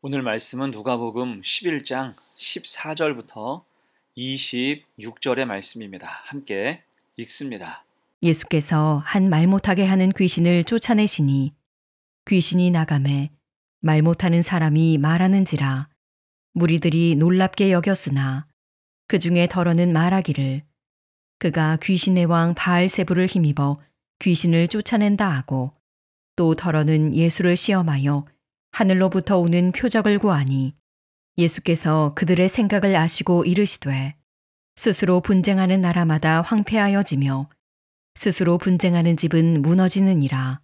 오늘 말씀은 누가복음 11장 14절부터 26절의 말씀입니다. 함께 읽습니다. 예수께서 한 말 못하게 하는 귀신을 쫓아내시니 귀신이 나가매 말 못하는 사람이 말하는지라 무리들이 놀랍게 여겼으나 그 중에 더러는 말하기를 그가 귀신의 왕 바알세불을 힘입어 귀신을 쫓아낸다 하고 또 더러는 예수를 시험하여 하늘로부터 오는 표적을 구하니 예수께서 그들의 생각을 아시고 이르시되 스스로 분쟁하는 나라마다 황폐하여지며 스스로 분쟁하는 집은 무너지느니라.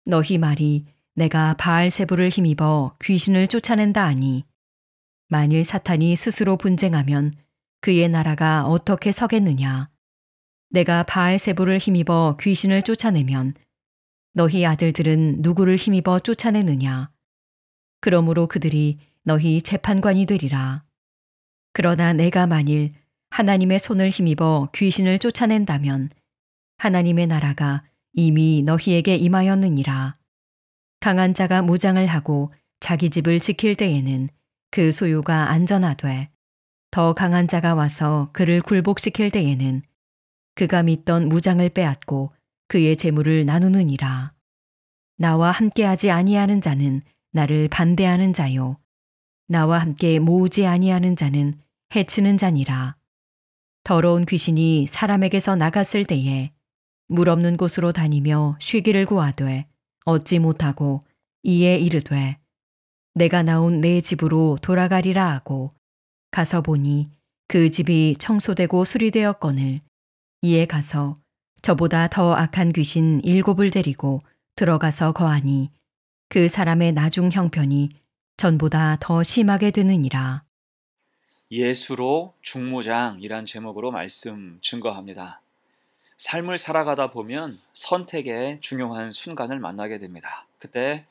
너희 말이 내가 바알세불을 힘입어 귀신을 쫓아낸다 하니 만일 사탄이 스스로 분쟁하면 그의 나라가 어떻게 서겠느냐. 내가 바알세불을 힘입어 귀신을 쫓아내면 너희 아들들은 누구를 힘입어 쫓아내느냐. 그러므로 그들이 너희 재판관이 되리라. 그러나 내가 만일 하나님의 손을 힘입어 귀신을 쫓아낸다면 하나님의 나라가 이미 너희에게 임하였느니라. 강한 자가 무장을 하고 자기 집을 지킬 때에는 그 소유가 안전하되 더 강한 자가 와서 그를 굴복시킬 때에는 그가 믿던 무장을 빼앗고 그의 재물을 나누느니라. 나와 함께하지 아니하는 자는 나를 반대하는 자요. 나와 함께 모으지 아니하는 자는 해치는 자니라. 더러운 귀신이 사람에게서 나갔을 때에 물 없는 곳으로 다니며 쉬기를 구하되 얻지 못하고 이에 이르되 내가 나온 내 집으로 돌아가리라 하고 가서 보니 그 집이 청소되고 수리되었거늘 이에 가서 저보다 더 악한 귀신 7을 데리고 들어가서 거하니 그 사람의 나중 형편이 전보다 더 심하게 되느니라. 예수로 중무장이란 제목으로 말씀 증거합니다. 삶을 살아가다 보면 선택의 중요한 순간을 만나게 됩니다. 그때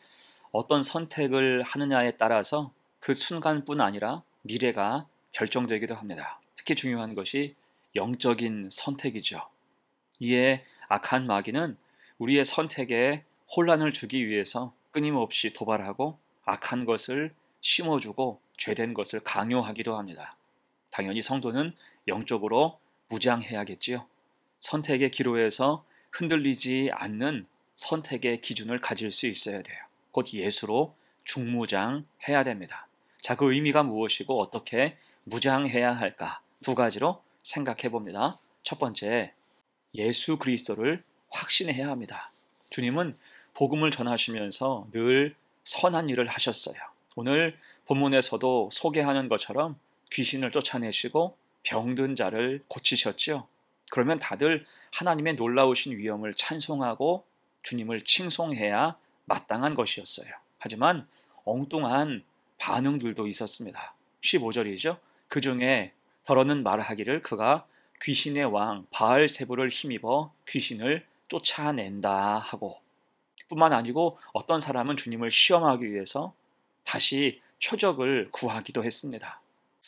어떤 선택을 하느냐에 따라서 그 순간뿐 아니라 미래가 결정되기도 합니다. 특히 중요한 것이 영적인 선택이죠. 이에 악한 마귀는 우리의 선택에 혼란을 주기 위해서 끊임없이 도발하고 악한 것을 심어주고 죄된 것을 강요하기도 합니다. 당연히 성도는 영적으로 무장해야겠지요. 선택의 기로에서 흔들리지 않는 선택의 기준을 가질 수 있어야 돼요. 곧 예수로 중무장해야 됩니다. 자, 그 의미가 무엇이고 어떻게 무장해야 할까? 두 가지로 생각해 봅니다. 첫 번째, 예수 그리스도를 확신해야 합니다. 주님은 복음을 전하시면서 늘 선한 일을 하셨어요. 오늘 본문에서도 소개하는 것처럼 귀신을 쫓아내시고 병든 자를 고치셨죠. 그러면 다들 하나님의 놀라우신 위엄을 찬송하고 주님을 칭송해야 마땅한 것이었어요. 하지만 엉뚱한 반응들도 있었습니다. 15절이죠. 그 중에 더러는 말하기를 그가 귀신의 왕 바알세불을 힘입어 귀신을 쫓아낸다 하고, 뿐만 아니고 어떤 사람은 주님을 시험하기 위해서 다시 표적을 구하기도 했습니다.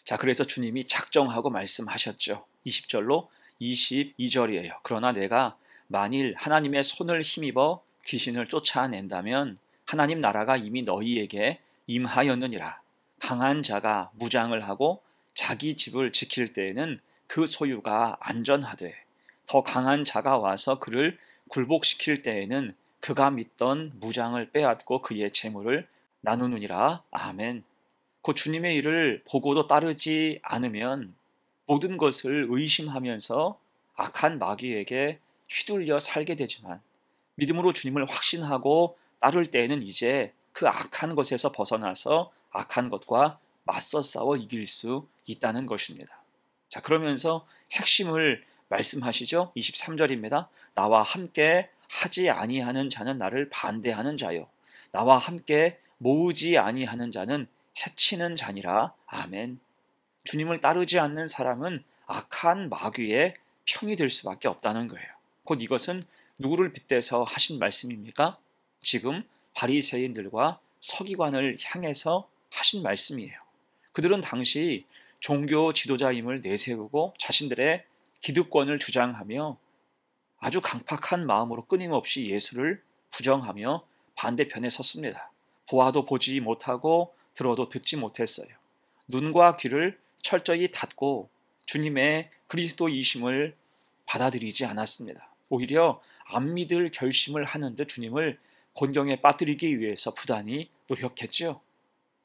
자, 그래서 주님이 작정하고 말씀하셨죠. 20절로 22절이에요. 그러나 내가 만일 하나님의 손을 힘입어 귀신을 쫓아낸다면 하나님 나라가 이미 너희에게 임하였느니라. 강한 자가 무장을 하고 자기 집을 지킬 때에는 그 소유가 안전하되 더 강한 자가 와서 그를 굴복시킬 때에는 그가 믿던 무장을 빼앗고 그의 재물을 나누느니라. 아멘. 그 주님의 일을 보고도 따르지 않으면 모든 것을 의심하면서 악한 마귀에게 휘둘려 살게 되지만, 믿음으로 주님을 확신하고 따를 때에는 이제 그 악한 것에서 벗어나서 악한 것과 맞서 싸워 이길 수 있다는 것입니다. 자, 그러면서 핵심을 말씀하시죠. 23절입니다. 나와 함께 하지 아니하는 자는 나를 반대하는 자요, 나와 함께 모으지 아니하는 자는 해치는 자니라. 아멘. 주님을 따르지 않는 사람은 악한 마귀의 편이 될 수밖에 없다는 거예요. 곧 이것은 누구를 빗대서 하신 말씀입니까? 지금 바리새인들과 서기관을 향해서 하신 말씀이에요. 그들은 당시 종교 지도자임을 내세우고 자신들의 기득권을 주장하며 아주 강팍한 마음으로 끊임없이 예수를 부정하며 반대편에 섰습니다. 보아도 보지 못하고 들어도 듣지 못했어요. 눈과 귀를 철저히 닫고 주님의 그리스도이심을 받아들이지 않았습니다. 오히려 안 믿을 결심을 하는 듯 주님을 곤경에 빠뜨리기 위해서 부단히 노력했지요.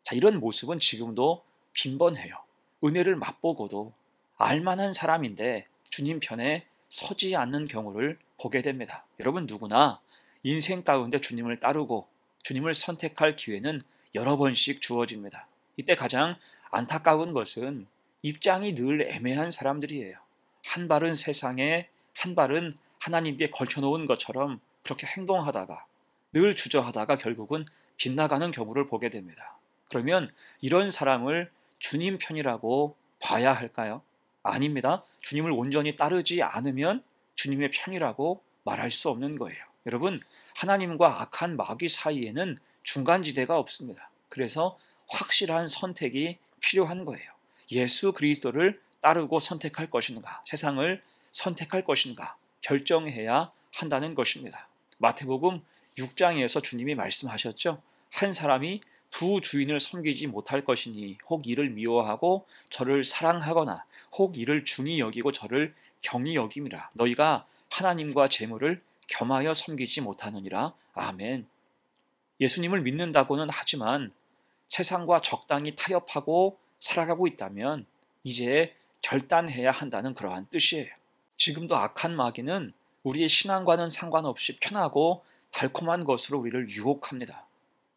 자, 이런 모습은 지금도 빈번해요. 은혜를 맛보고도 알만한 사람인데 주님 편에 서지 않는 경우를 보게 됩니다. 여러분 누구나 인생 가운데 주님을 따르고 주님을 선택할 기회는 여러 번씩 주어집니다. 이때 가장 안타까운 것은 입장이 늘 애매한 사람들이에요. 한 발은 세상에, 한 발은 하나님께 걸쳐놓은 것처럼 그렇게 행동하다가 늘 주저하다가 결국은 빗나가는 경우를 보게 됩니다. 그러면 이런 사람을 주님 편이라고 봐야 할까요? 아닙니다. 주님을 온전히 따르지 않으면 주님의 편이라고 말할 수 없는 거예요. 여러분, 하나님과 악한 마귀 사이에는 중간지대가 없습니다. 그래서 확실한 선택이 필요한 거예요. 예수 그리스도를 따르고 선택할 것인가, 세상을 선택할 것인가 결정해야 한다는 것입니다. 마태복음 6장에서 주님이 말씀하셨죠. 한 사람이 두 주인을 섬기지 못할 것이니 혹 이를 미워하고 저를 사랑하거나 혹 이를 중히 여기고 저를 경히 여김이라. 너희가 하나님과 재물을 겸하여 섬기지 못하느니라. 아멘. 예수님을 믿는다고는 하지만 세상과 적당히 타협하고 살아가고 있다면 이제 결단해야 한다는 그러한 뜻이에요. 지금도 악한 마귀는 우리의 신앙과는 상관없이 편하고 달콤한 것으로 우리를 유혹합니다.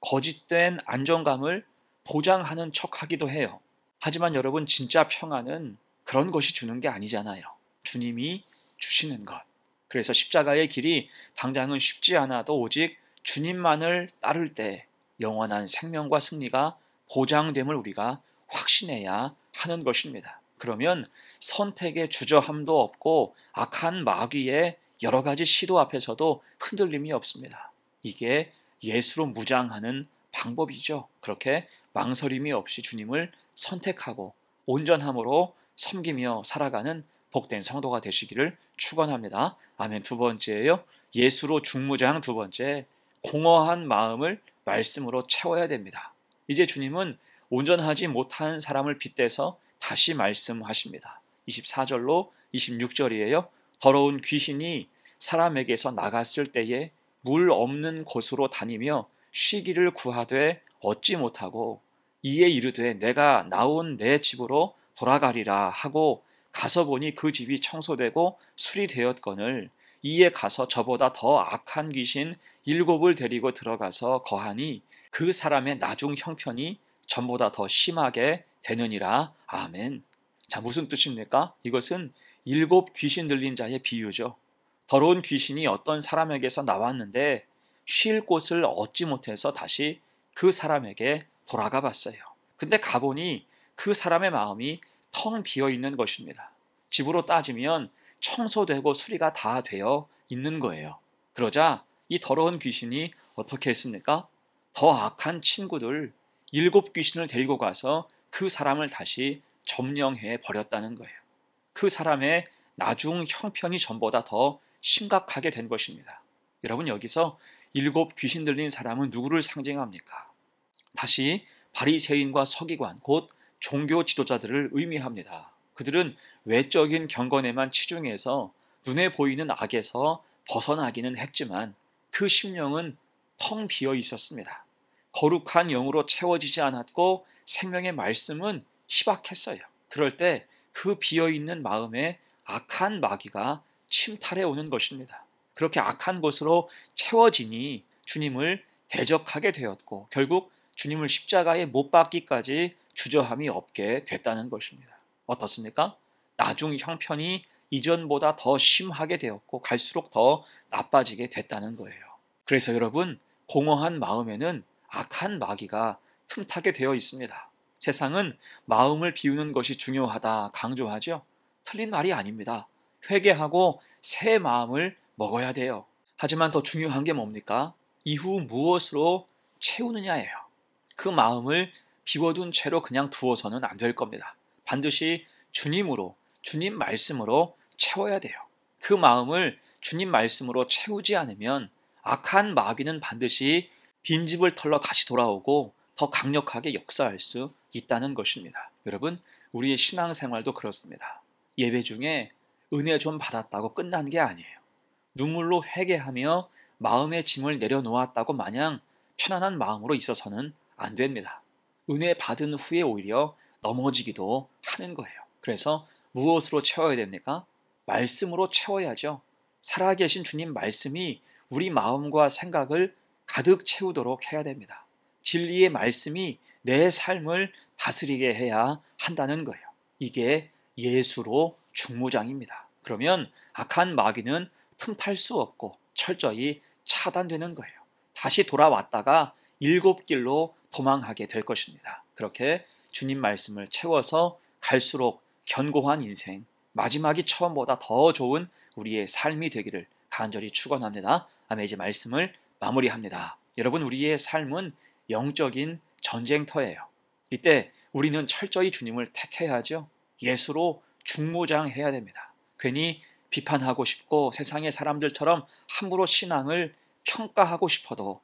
거짓된 안정감을 보장하는 척하기도 해요. 하지만 여러분, 진짜 평안은 그런 것이 주는 게 아니잖아요. 주님이 주시는 것. 그래서 십자가의 길이 당장은 쉽지 않아도 오직 주님만을 따를 때 영원한 생명과 승리가 보장됨을 우리가 확신해야 하는 것입니다. 그러면 선택의 주저함도 없고 악한 마귀의 여러 가지 시도 앞에서도 흔들림이 없습니다. 이게 예수로 무장하는 방법이죠. 그렇게 망설임이 없이 주님을 선택하고 온전함으로 섬기며 살아가는 복된 성도가 되시기를 축원합니다. 아멘. 두 번째예요. 예수로 중무장. 두 번째, 공허한 마음을 말씀으로 채워야 됩니다. 이제 주님은 온전하지 못한 사람을 빗대서 다시 말씀하십니다. 24절로 26절이에요. 더러운 귀신이 사람에게서 나갔을 때에 물 없는 곳으로 다니며 쉬기를 구하되 얻지 못하고 이에 이르되 내가 나온 내 집으로 돌아가리라 하고 가서 보니 그 집이 청소되고 수리되었거늘 이에 가서 저보다 더 악한 귀신 7을 데리고 들어가서 거하니 그 사람의 나중 형편이 전보다 더 심하게 되느니라. 아멘. 자, 무슨 뜻입니까? 이것은 7 귀신 들린 자의 비유죠. 더러운 귀신이 어떤 사람에게서 나왔는데 쉴 곳을 얻지 못해서 다시 그 사람에게 돌아가 봤어요. 근데 가보니 그 사람의 마음이 텅 비어 있는 것입니다. 집으로 따지면 청소되고 수리가 다 되어 있는 거예요. 그러자 이 더러운 귀신이 어떻게 했습니까? 더 악한 친구들 7 귀신을 데리고 가서 그 사람을 다시 점령해 버렸다는 거예요. 그 사람의 나중 형편이 전보다 더 심각하게 된 것입니다. 여러분, 여기서 7 귀신 들린 사람은 누구를 상징합니까? 다시 바리새인과 서기관, 곧 종교 지도자들을 의미합니다. 그들은 외적인 경건에만 치중해서 눈에 보이는 악에서 벗어나기는 했지만 그 심령은 텅 비어 있었습니다. 거룩한 영으로 채워지지 않았고 생명의 말씀은 희박했어요. 그럴 때 그 비어있는 마음에 악한 마귀가 침탈해 오는 것입니다. 그렇게 악한 것으로 채워지니 주님을 대적하게 되었고 결국 주님을 십자가에 못 박기까지 주저함이 없게 됐다는 것입니다. 어떻습니까? 나중 형편이 이전보다 더 심하게 되었고 갈수록 더 나빠지게 됐다는 거예요. 그래서 여러분, 공허한 마음에는 악한 마귀가 틈타게 되어 있습니다. 세상은 마음을 비우는 것이 중요하다 강조하죠. 틀린 말이 아닙니다. 회개하고 새 마음을 먹어야 돼요. 하지만 더 중요한 게 뭡니까? 이후 무엇으로 채우느냐예요. 그 마음을 비워둔 채로 그냥 두어서는 안 될 겁니다. 반드시 주님으로, 주님 말씀으로 채워야 돼요. 그 마음을 주님 말씀으로 채우지 않으면 악한 마귀는 반드시 빈집을 털러 다시 돌아오고 더 강력하게 역사할 수 있다는 것입니다. 여러분, 우리의 신앙생활도 그렇습니다. 예배 중에 은혜 좀 받았다고 끝난 게 아니에요. 눈물로 회개하며 마음의 짐을 내려놓았다고 마냥 편안한 마음으로 있어서는 안 됩니다. 은혜 받은 후에 오히려 넘어지기도 하는 거예요. 그래서 무엇으로 채워야 됩니까? 말씀으로 채워야죠. 살아계신 주님 말씀이 우리 마음과 생각을 가득 채우도록 해야 됩니다. 진리의 말씀이 내 삶을 다스리게 해야 한다는 거예요. 이게 예수로 중무장입니다. 그러면 악한 마귀는 틈탈 수 없고 철저히 차단되는 거예요. 다시 돌아왔다가 일곱 길로 도망하게 될 것입니다. 그렇게 주님 말씀을 채워서 갈수록 견고한 인생, 마지막이 처음보다 더 좋은 우리의 삶이 되기를 간절히 축원합니다. 아멘. 이제 말씀을 마무리합니다. 여러분, 우리의 삶은 영적인 전쟁터예요. 이때 우리는 철저히 주님을 택해야죠. 예수로 중무장해야 됩니다. 괜히 비판하고 싶고 세상의 사람들처럼 함부로 신앙을 평가하고 싶어도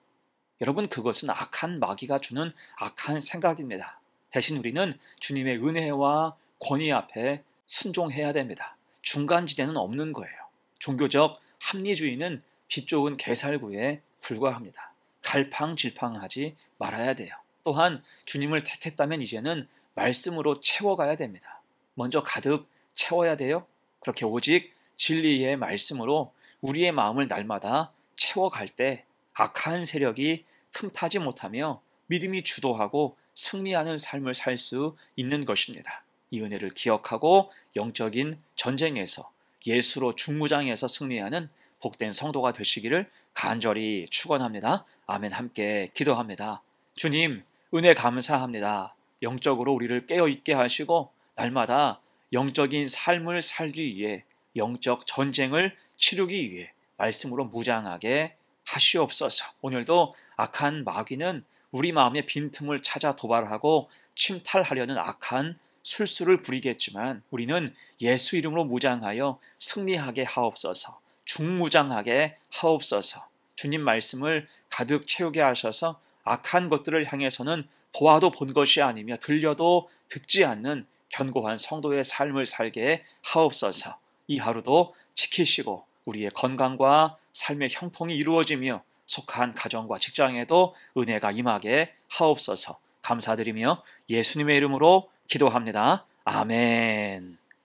여러분, 그것은 악한 마귀가 주는 악한 생각입니다. 대신 우리는 주님의 은혜와 권위 앞에 순종해야 됩니다. 중간지대는 없는 거예요. 종교적 합리주의는 빛 좋은 개살구에 불과합니다. 갈팡질팡하지 말아야 돼요. 또한 주님을 택했다면 이제는 말씀으로 채워가야 됩니다. 먼저 가득 채워야 돼요. 그렇게 오직 진리의 말씀으로 우리의 마음을 날마다 채워갈 때 악한 세력이 틈타지 못하며 믿음이 주도하고 승리하는 삶을 살 수 있는 것입니다. 이 은혜를 기억하고 영적인 전쟁에서 예수로 중무장해서 승리하는 복된 성도가 되시기를 간절히 축원합니다. 아멘. 함께 기도합니다. 주님, 은혜 감사합니다. 영적으로 우리를 깨어있게 하시고 날마다 영적인 삶을 살기 위해 영적 전쟁을 치르기 위해 말씀으로 무장하게 하시옵소서. 오늘도 악한 마귀는 우리 마음의 빈틈을 찾아 도발하고 침탈하려는 악한 술수를 부리겠지만 우리는 예수 이름으로 무장하여 승리하게 하옵소서. 중무장하게 하옵소서. 주님 말씀을 가득 채우게 하셔서 악한 것들을 향해서는 보아도 본 것이 아니며 들려도 듣지 않는 견고한 성도의 삶을 살게 하옵소서. 이 하루도 지키시고 우리의 건강과 삶의 형통이 이루어지며 속한 가정과 직장에도 은혜가 임하게 하옵소서. 감사드리며 예수님의 이름으로 기도합니다. 아멘.